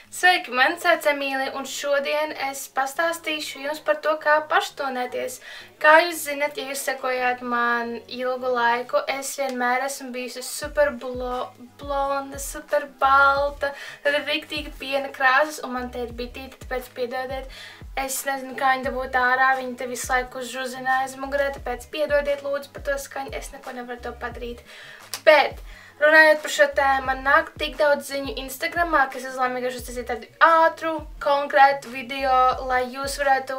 Sveiki, mani sauc Emīlija, un šodien es pastāstīšu jums par to, kā paštonēties. Kā jūs zinat, ja jūs sekojāt man ilgu laiku, es vienmēr esmu bijusi super blonda, super balta, tad ir riktīgi piena krāsas, un man te ir bitīte, tāpēc piedodiet. Es nezinu, kā viņa dabūt ārā, viņa te visu laiku uzruzināja aiz mugurē, tāpēc piedodiet lūdzu par to skaņu, es neko nevaru to padarīt. Bet runājot par šo tēmu, man nāk tik daudz ziņu Instagramā, ka es izlēmu vienkārši uztaisīt tādu ātru, konkrētu video, lai es varētu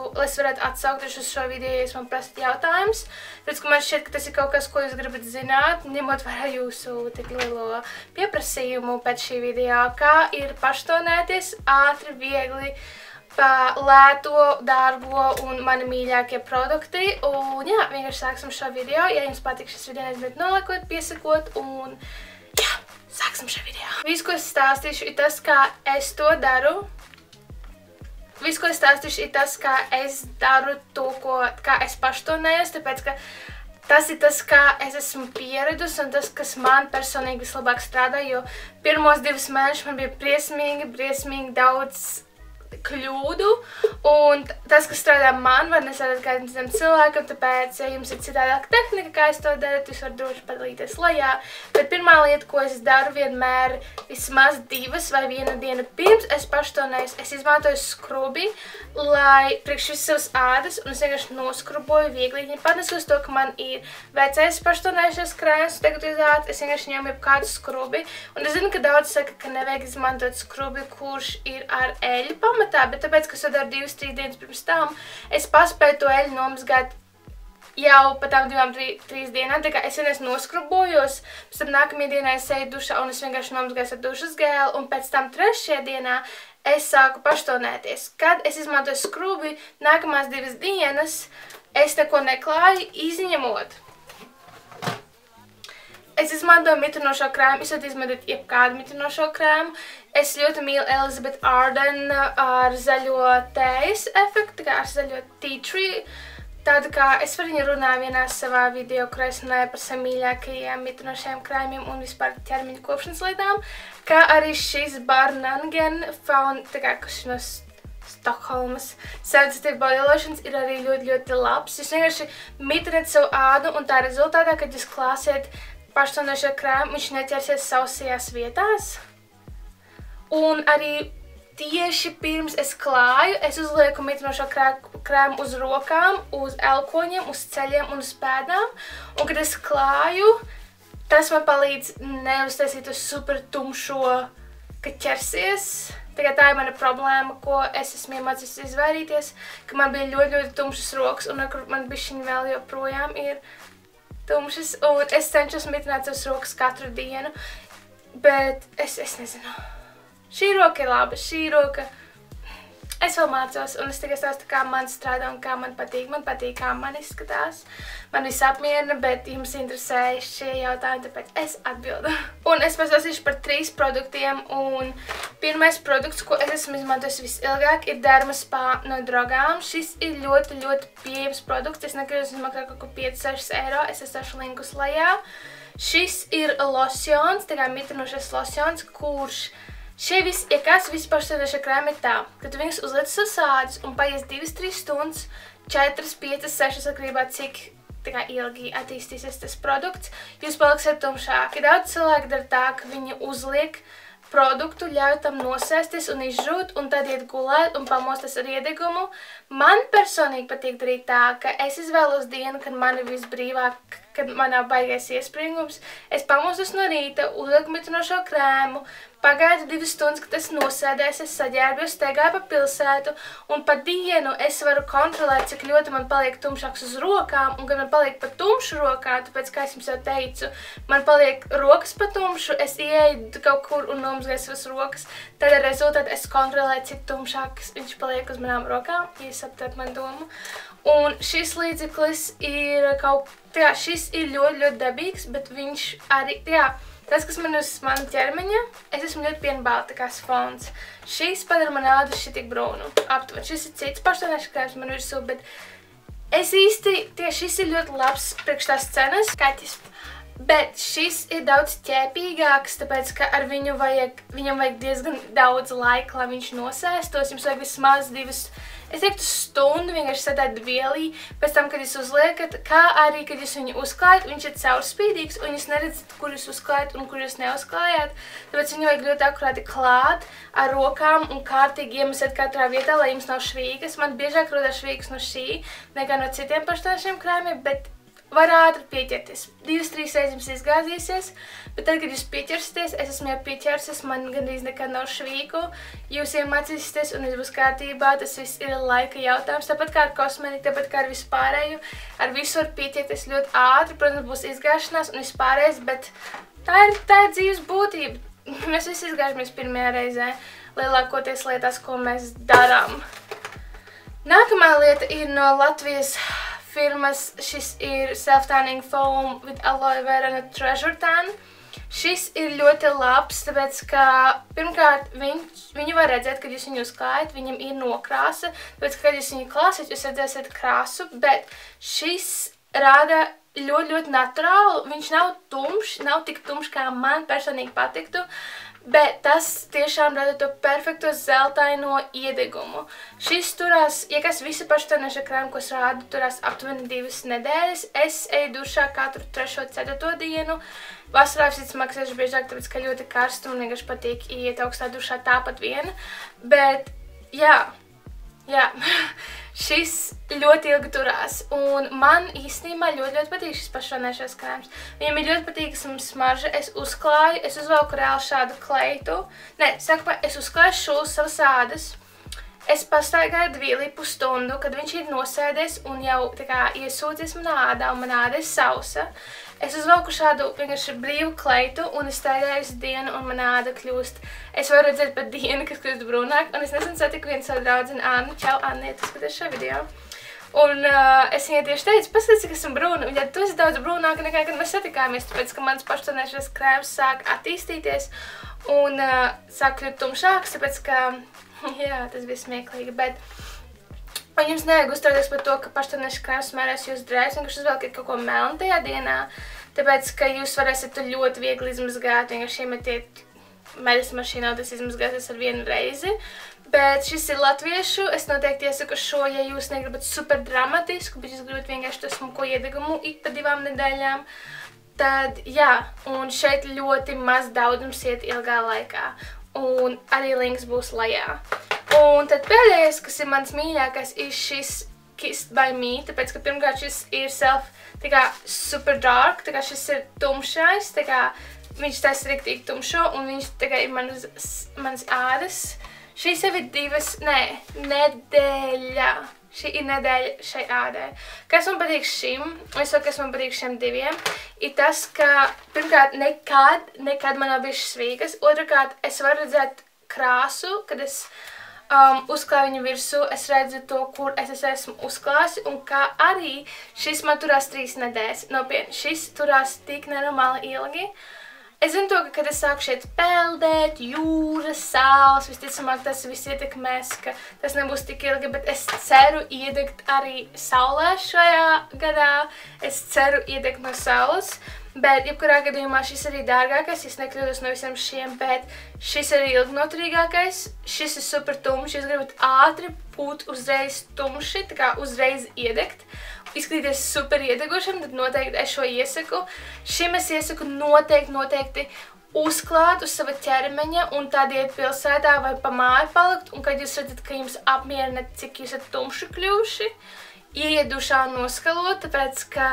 atsaukties uz šo video, ja jūs man prasat jautājumus. Tāpēc, ka man šķiet, ka tas ir kaut kas, ko jūs gribat zināt, ņemot vērā jūsu tik lielo pieprasījumu pēc šī video, kā ir paštonēties ātri, viegli, pa lēto, dārgo un mani mīļākie produkti. Un jā, vienkārši sāksim šo video. Ja jums patīk šis video, neaizmirstiet nolēkot, piesakot un jā, sāksim šo video. Viss, ko es stāstīšu, ir tas, kā es to daru. Viss, ko es stāstīšu, ir tas, kā es daru to, kā es paštonējos, tāpēc, ka tas ir tas, kā es esmu pieradusi un tas, kas man personīgi vislabāk strādā, jo pirmos 2 mēnešus man bija briesmīgi daudz kļūdu, un tas, kas strādā man, var nestrādāt kādam citam cilvēkam, tāpēc, ja jums ir citādāka tehnika, kā es to daru, jūs varat droši padalīties lejā. Bet pirmā lieta, ko es daru vienmēr vismaz 2 vai 1 dienu pirms es paštonējos, es izmantoju skrubi, lai priekš visas savas ādas, un es vienkārši noskruboju viegli. Pat neskatoties to, ka man ir vecais paštonējušies krēms, tagad uz ādas, es vienkārši ņemu jebkādu skrubi, un es zinu, ka daudz saka, ka nevajag izmantot skrubi, kurš ir ar eļu pamatā, bet tāpēc, ka es to daru 2-3 dienas pirms tam, es paspēju to eļu nomazgāt jau pa tām 2-3 dienām, tā kā es vienreiz noskrubojos, pēc tam nākamajā dienā es eju dušā un es vienkārši nomazgāju ar dušas gēlu, un pēc tam 3. dienā es sāku paštonēties. Kad es izmantoju skrubi, nākamās 2 dienas es neko neklāju, izņemot. Es izmantoju mitrinošo krēmu, es varu izmantot jebkādu mitrinošo krēmu. Es ļoti mīlu Elizabeth Arden ar zaļo tējas efektu, kā ar zaļo tea tree. Tāda kā es par viņu runāju vienā savā video, kurā es runāju par saviem mīļākajiem mitrinošajiem krēmiem un vispār ķermeņa kopšanas lietām. Kā arī šis Barnangen Faun, tā kā kas no Stokholmas Sensitive Body Lotions ir arī ļoti labs. Jūs vienkārši mitrināt savu ādu un tā rezultātā, kad jūs klāsiet paštonēšo krēmu, viņš neķersies sausajās vietās. Un arī tieši pirms es klāju, es uzlieku mitrinošo krēmu uz rokām, uz elkoņiem, uz ceļiem un uz pēdām. Un, kad es klāju, tas man palīdz neuztaisīt uz super tumšo, ka ķersies. Tā ir mana problēma, ko es esmu iemācījusi izvairīties, ka man bija ļoti tumšas rokas, un man bišķiņi vēl joprojām ir tumšas, un es cenšos mitrināt savas rokas katru dienu, bet es nezinu. Šī roka ir laba, šī roka. Es vēl mācos, un es tikai stāstu, kā man strādā un kā man patīk. Man patīk, kā man izskatās. Man viss apmierina, bet jums interesē šie jautājumi, tāpēc es atbildu. Un es pastāstīšu par 3 produktiem, un pirmais produkts, ko es esmu izmantojusi visilgāk, ir Derma Spa no Drogām. Šis ir ļoti pieejams produkts. Es nekad izmaksāju kaut ko 5-6 eiro. Es esmu linkus lejā. Šis ir losjons, tā kā mitrinošais losjons, kurš šie visi paštonēšie krēmi ir tā, ka tu viņus uzliec savas ādas un paies 2-3 stundas, 4, 5, 6, atkarībā cik ilgi attīstīsies tas produkts, jūs paliksiet tumšāki. Daudz cilvēki dara tā, ka viņi uzliek produktu, ļauj tam nosēsties un izžūt, un tad iet gulēt un pamostas ar iedegumu. Man personīgi patīk darīt tā, ka es izvēlos dienu, kad man ir visbrīvāk, kad man nav baigais iespringums. Es pamostos no rīta, uzlieku mitrinošo krēmu, pagaidu 2 stundas, kad es nosēdēs, es saģērbjos, staigāju pa pilsētu, un pa dienu es varu kontrolēt, cik ļoti man paliek tumšāks uz rokām, un kad man paliek pa tumšu rokām, tāpēc, kā es jums jau teicu, man paliek rokas pa tumšu, es ieeju kaut kur un nomazgāju savas rokas, tad ar rezultātu es kontrolēju, cik tumšāks viņš paliek uz manām rokām, ja jūs saprotat man domu. Un šis līdzeklis ir šis ir ļoti dabīgs, bet viņš arī, tas, kas man uz mana ķermeņa, es esmu ļoti pienbalta kā sfons. Šis padara man ādu šitik brūnu, aptuveni. Šis ir cits paštonēšanas krēms man virsū, bet es īsti, šis ir ļoti labs priekš tās cenas. Kaķis Bet šis ir daudz ķēpīgāks, tāpēc, ka ar viņam vajag diezgan daudz laika, lai viņš nosēstos. Jums vajag vismaz 2, es teiktu, stundu vienkārši sadēt vielī, pēc tam, kad jūs uzliekat, kā arī, kad jūs viņu uzklājat, viņš ir caurspīdīgs, un jūs neredzat, kur jūs uzklājat un kur jūs neuzklājat. Tāpēc viņu vajag ļoti akurāti klāt ar rokām un kārtīgi iemesēt katrā vietā, lai jums nav švīgas. Man biežāk rodās švīgas no šī, nekā no citiem paštāšiem krēmiem, bet var ātri pieķerties. 2-3 reizes jums izgāzīsies, bet tad, kad jūs pieķersieties, es esmu jau pieķersies, man gandrīz nekad nav švīgu, jūs iemācīsieties un viss būs kārtībā, tas viss ir laika jautājums. Tāpat kā ar kosmētiku, tāpat kā ar vispārēju, ar visu var pieķerties ļoti ātri, protams, būs izgāšanās un vispārējais, bet tā ir dzīves būtība. Mēs visi izgāžamies pirmajā reizē, lielākoties lietās, ko mēs darām. Nākamā lieta ir no Latvijas firmas, šis ir Self-Tanning Foam with Aloe Vera and Treasure Tan. Šis ir ļoti labs, tāpēc, ka pirmkārt viņu var redzēt, kad jūs viņu uzklājat, viņam ir nokrāsa, tāpēc, ka, kad jūs viņu klāsiet, jūs redzēsiet krāsu, bet šis rāda ļoti naturāli, viņš nav tumšs, nav tik tumšs, kā man personīgi patiktu, bet tas tiešām rada to perfekto zeltaino iedegumu. Šis turās, ja kas visi paštarneša krēmi, ko es rādu, turās aptuveni 2 nedēļas. Es eju dušā katru 3.4. dienu. Vasarā visticamāk sēžu biežāk, tāpēc, ka ļoti karstu un vienkārši patīk iet augstā dušā tāpat viena. Bet, jā. Šis ļoti ilgi turās, un man īstenībā ļoti patīk šis pašronēšais krēms. Viņam ir ļoti patīkama smarža, es uzklāju, es uzvelku reāli šādu kleitu. Nē, sākumā es uzklāju šūlu savas ādas. Es pastaigāju 2,5 stundu, kad viņš ir nosēdies un jau tā kā iesūcies manā ādā, un manā āda ir sausa. Es uzvelku šādu vienkārši brīvu kleitu, un es staigāju visu dienu, un manā āda kļūst. Es varu redzēt pat dienu, kas kļūst brūnāk, un es nesen satiku vienu savu draudzeni Annu. Čau, Anna, tu skaties šo video. Un es viņai tieši teicu, paskaties, cik esmu brūna. Viņa tu esi daudz brūnāka nekā, kad mēs satikāmies, tāpēc, ka mans paštonēšanas krēms sāk attīstīties un sāk kļūt tumšāks, tāpēc, ka, jā, tas bija smieklīgi, bet un jums nevajag uztraukties par to, ka paštonēšanas krēms mērēs jūs drēbes, vienkārši uzvelkiet kaut ko melnu tajā dienā, tāpēc, ka jūs varēsiet to ļoti viegli izmazgāt, vienkārši iemetiet meļas mašīnā, tas izmazgāsies ar vienu reizi. Bet šis ir latviešu, es noteikti iesaku šo, ja jūs negribat super dramatisku, bet jūs gribat vienkārši to smuko iedegumu ik pa 2 nedēļām, tad jā, un šeit ļoti maz daudzums iet ilgā laikā, un arī links būs lejā. Un tad pēdējais, kas ir mans mīļākais, ir šis Kissed by Me, tāpēc, ka pirmkārt šis ir super dark, tā kā šis ir tumšais, tā kā viņš taisa riktīgi tumšo, un viņš tā kā ir manas ādas. Šīs jau ir 2, nedēļa. Šī ir nedēļa šai ādai. Kas man patīk šim, un kas man patīk šiem 2, ir tas, ka pirmkārt nekad man nav bijušas svīgas, otrkārt es varu redzēt krāsu, kad es uzklāju viņu virsū, es redzu to, kur es esmu uzklājusi, un kā arī šis man turās 3 nedēļas. Nopietni, šis turās tik nenormāli ilgi. Es zinu to, ka, kad es sāku šeit peldēt, jūras, sāls, visticamāk tas viss ietekmēs, ka tas nebūs tik ilgi, bet es ceru iedegt arī saulē šajā gadā. Es ceru iedegt no saules, bet jebkurā gadījumā šis arī dārgākais, es nekļūdos no visiem šiem, bet šis arī ilgnoturīgākais. Šis ir super tumšs, jūs gribat ātri būt uzreiz tumši, tā kā uzreiz iedegt. Izskatīties super iedegušam, tad noteikti es šo iesaku. Šim es iesaku noteikti uzklāt uz sava ķermeņa un tad iet pilsētā vai pa māju palikt. Un kad jūs redzat, ka jums apmierina, cik jūs esat tumši kļuvuši, ieiet dušā un noskalot, tāpēc, ka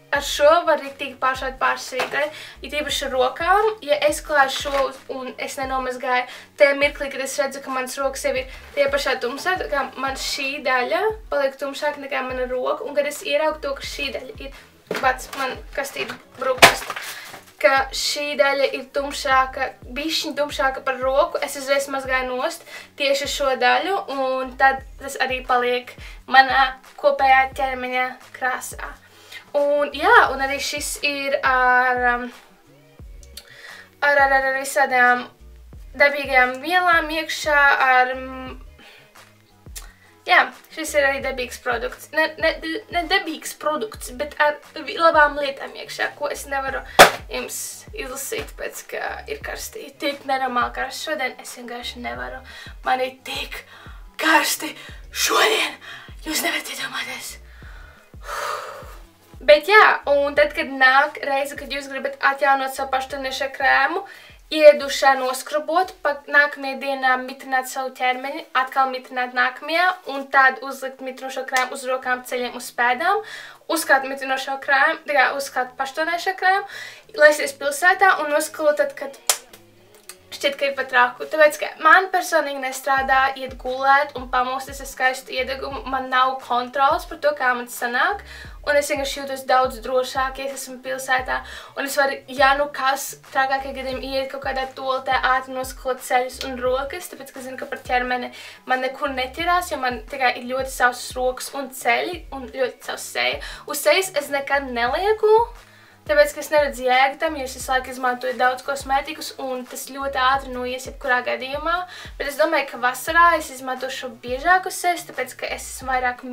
ar šo var riktīgi pāršāt pārsvītai, ja tīpaši rokām. Ja es klāju šo un es nenomazgāju tajā mirklī, kad es redzu, ka mans rokas jau ir tajā pašā tumsā, tā kā man šī daļa paliek tumšāka nekā mana roka, un kad es ieraugu to, ka šī daļa ir, man kastība brūkast, ka šī daļa ir tumšāka, bišķiņ tumšāka par roku, es uzreiz mazgāju nost tieši šo daļu, un tad tas arī paliek manā kopējā ķermeņa krāsā. Un jā, un arī šis ir ar visādām dabīgajām vielām iekšā, Jā, šis ir arī dabīgs produkts. Ne dabīgs produkts, bet ar labām lietām iekšā, ko es nevaru jums izlasīt, pēc ka ir karstī. Tik nenormāli karsti šodien, es vienkārši nevaru. Man ir tik karsti šodien. Jūs nevarat iedomāties. Bet jā, un tad, kad nāk reize, kad jūs gribat atjaunot savu paštonieša krēmu, iet dušā noskrobot, pa nākamajā dienā mitrināt savu ķermeni, atkal mitrināt nākamajā, un tad uzlikt mitrinošo krēmu uz rokām, ceļiem, uz pēdām, uzkāt mitrinošo krēmu, uzkāt paštonieša krēmu, laisties pilsētā un noskalot tad, kad šķiet, ka ir pat traku. Tāpēc, ka man personīgi nestrādā iet gulēt un pamosties ar skaistu iedegumu, man nav kontrols par to, kā man sanāk, un es vienkārši jūtos daudz drošāk, ja es esmu pilsētā, un es varu, ja nu kas, trakākie gadiem iet kaut kādā toaletē, ātri noskalot ceļus un rokas, tāpēc, ka zinu, ka par ķermeni man nekur neķerās, jo man tikai ir ļoti savas rokas un ceļi, un ļoti savas seja. Uz sejas es nekad nelieku, tāpēc, ka es neredzu jēgu tam, jo es visu laiku izmantoju daudz kosmētikus, un tas ļoti ātri noies jebkurā gadījumā. Bet es domāju, ka vasarā es izmantošu biežāk uz sejas, tāpēc, ka es esmu vairāk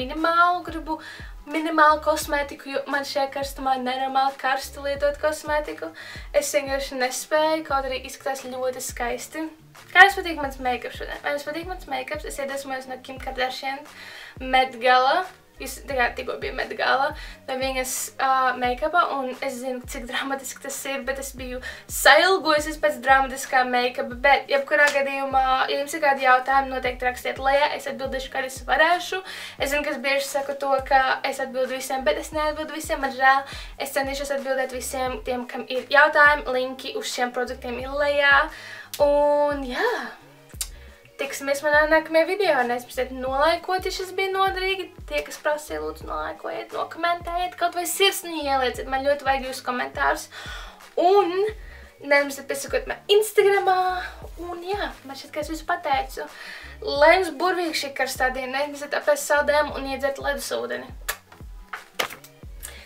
gribu minimālu kosmētiku, jo man šajā karstumā nenormāli karsti lietot kosmētiku. Es vienkārši nespēju, kaut arī izskatās ļoti skaisti. Kā jums patīk mans make-up šodien? Vai jums patīk mans make-ups? Es iedvesmojos no Kim Kardashian Met Gala. Jūs tikko bija Met Gala no viņas make-upā, un es zinu, cik dramatiski tas ir, bet es biju sailgojusies pēc dramatiskā make-upa, bet jebkurā gadījumā, ja jums ir kādi jautājumi, noteikti rakstiet lejā, es atbildēšu, kad es varēšu. Es zinu, ka es bieži saku to, ka es atbildu visiem, bet es neatbildu visiem, man žēl. Es centīšos atbildēt visiem tiem, kam ir jautājumi, linki uz šiem produktiem ir lejā, un jā. Tiksimies manā nākamajā video, neaizmirstiet nolaikot, ja šis bija noderīgi. Tie, kas prasīja, lūdzu nolaikojiet, nokomentējiet, kaut vai sirsniņu ielieciet, man ļoti vajag jūsu komentārus. Un neaizmirstiet piesakot man Instagramā, un jā, man šķiet, ka es visu pateicu. Lai jums burvīgi šī karstā diena, neaizmirstiet apēst saldējumu un iedzert ledus ūdeni.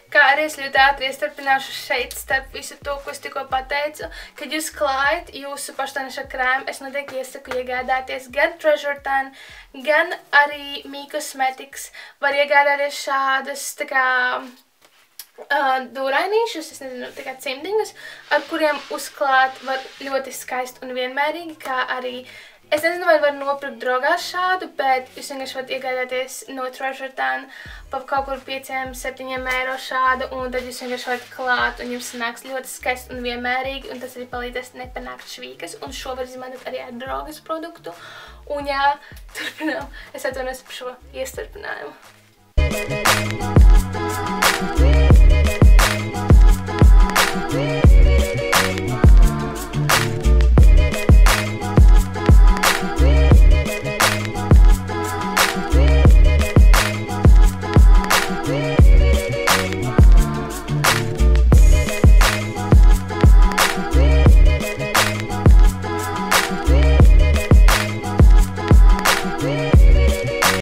Kā arī es ļoti ātri iestarpināšu šeit starp visu to, ko es tikko pateicu. Kad jūs klājat jūsu paštonieša krēmu, es noteikti iesaku iegādāties gan Treasure Tan, gan arī Me Cosmetics. Var iegādāties šādas tā kā dūrainīšus, es nezinu, tā kā cimdiņus, ar kuriem uzklāt var ļoti skaisti un vienmērīgi, kā arī es nezinu, vai var nopirkt drogās šādu, bet jūs vienkārši varat iegādāties no Treasure Tan pa kaut kur 5–7 eiro šādu, un tad jūs vienkārši varat klāt, un jums sanāks ļoti skaisti un vienmērīgi, un tas arī palīdzēs nepanākt švīkas, un šo var izmantot arī ar drogas produktu. Un jā, turpinām. Es atvainojos par šo iestarpinājumu.